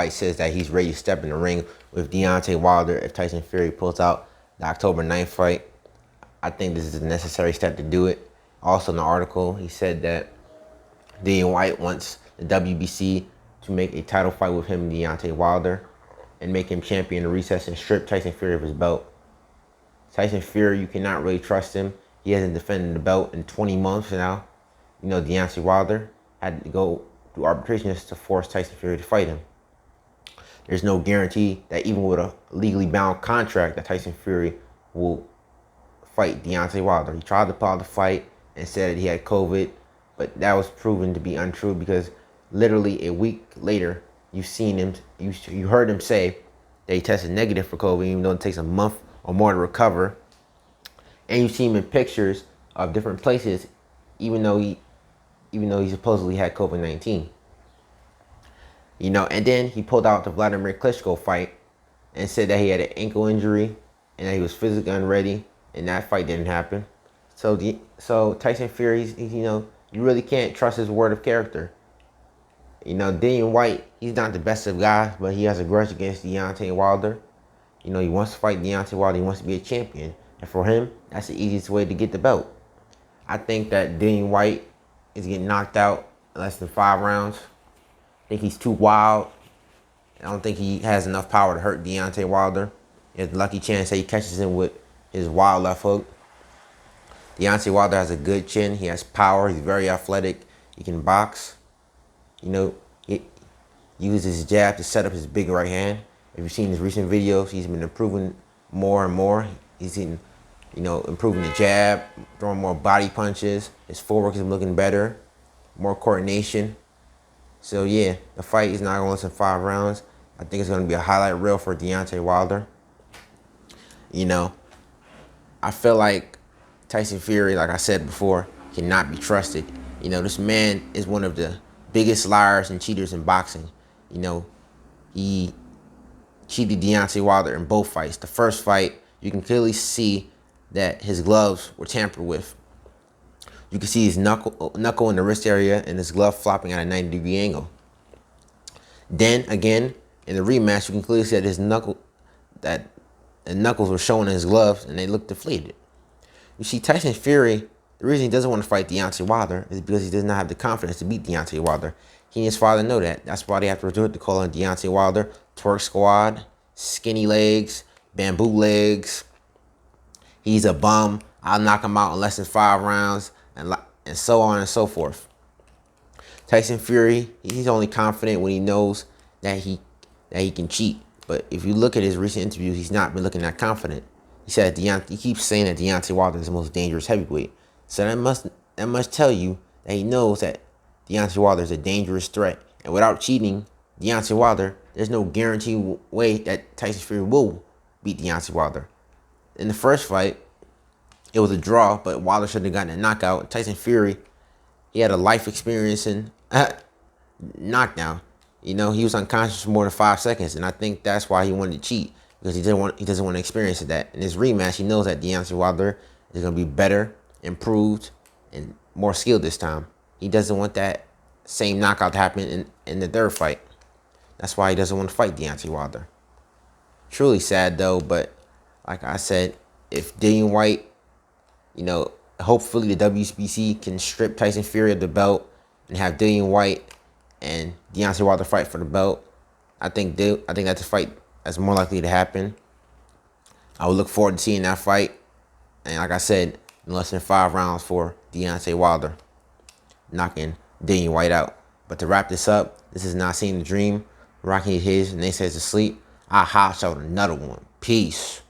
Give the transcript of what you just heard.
Whyte says that he's ready to step in the ring with Deontay Wilder if Tyson Fury pulls out the October 9th fight. I think this is a necessary step to do it. Also in the article, he said that Dillian Whyte wants the WBC to make a title fight with him and Deontay Wilder and make him champion in the recess and strip Tyson Fury of his belt. Tyson Fury, you cannot really trust him. He hasn't defended the belt in 20 months now. You know, Deontay Wilder had to go through arbitration just to force Tyson Fury to fight him. There's no guarantee that even with a legally bound contract that Tyson Fury will fight Deontay Wilder. He tried to pull out the fight and said that he had COVID, but that was proven to be untrue because literally a week later, you heard him say that he tested negative for COVID, even though it takes a month or more to recover. And you see him in pictures of different places, even though he supposedly had COVID-19. You know, and then he pulled out the Vladimir Klitschko fight and said that he had an ankle injury and that he was physically unready, and that fight didn't happen. So Tyson Fury, you really can't trust his word of character. You know, Dillian Whyte, he's not the best of guys, but he has a grudge against Deontay Wilder. You know, he wants to fight Deontay Wilder. He wants to be a champion. And for him, that's the easiest way to get the belt. I think that Dillian Whyte is getting knocked out in less than 5 rounds. I think he's too wild. I don't think he has enough power to hurt Deontay Wilder. There's a lucky chance that he catches him with his wild left hook. Deontay Wilder has a good chin. He has power. He's very athletic. He can box. You know, he uses his jab to set up his big right hand. If you've seen his recent videos, he's been improving more and more. He's been, improving the jab, throwing more body punches. His footwork is looking better, more coordination. So yeah, the fight is not going to last in 5 rounds. I think it's going to be a highlight reel for Deontay Wilder. You know, I feel like Tyson Fury, like I said before, cannot be trusted. You know, this man is one of the biggest liars and cheaters in boxing. You know, he cheated Deontay Wilder in both fights. The first fight, you can clearly see that his gloves were tampered with. You can see his knuckle in the wrist area and his glove flopping at a 90-degree angle. Then again, in the rematch, you can clearly see that the knuckles were showing in his gloves and they looked deflated. You see, Tyson Fury, the reason he doesn't want to fight Deontay Wilder is because he does not have the confidence to beat Deontay Wilder. He and his father know that. That's why they have to resort to calling Deontay Wilder Twerk Squad, Skinny Legs, Bamboo Legs. He's a bum. I'll knock him out in less than 5 rounds, and so on and so forth. Tyson Fury, he's only confident when he knows that he can cheat. But if you look at his recent interviews, he's not been looking that confident. He said he keeps saying that Deontay Wilder is the most dangerous heavyweight. So that must tell you that he knows that Deontay Wilder is a dangerous threat. And without cheating Deontay Wilder, there's no guaranteed way that Tyson Fury will beat Deontay Wilder. In the first fight, it was a draw, but Wilder should have gotten a knockout. Tyson Fury, he had a life experience in knockdown. You know, he was unconscious for more than 5 seconds, and I think that's why he wanted to cheat, because he doesn't want to experience that. In his rematch, he knows that Deontay Wilder is going to be better, improved, and more skilled this time. He doesn't want that same knockout to happen in the third fight. That's why he doesn't want to fight Deontay Wilder. Truly sad though, but like I said, if Dillian Whyte, hopefully the WBC can strip Tyson Fury of the belt and have Dillian Whyte and Deontay Wilder fight for the belt, I think that's a fight that's more likely to happen. I would look forward to seeing that fight. And like I said, in less than 5 rounds for Deontay Wilder, knocking Dillian Whyte out. But to wrap this up, this is Not Seeing the Dream. Rocky his and they says to sleep. I hot shot another one. Peace.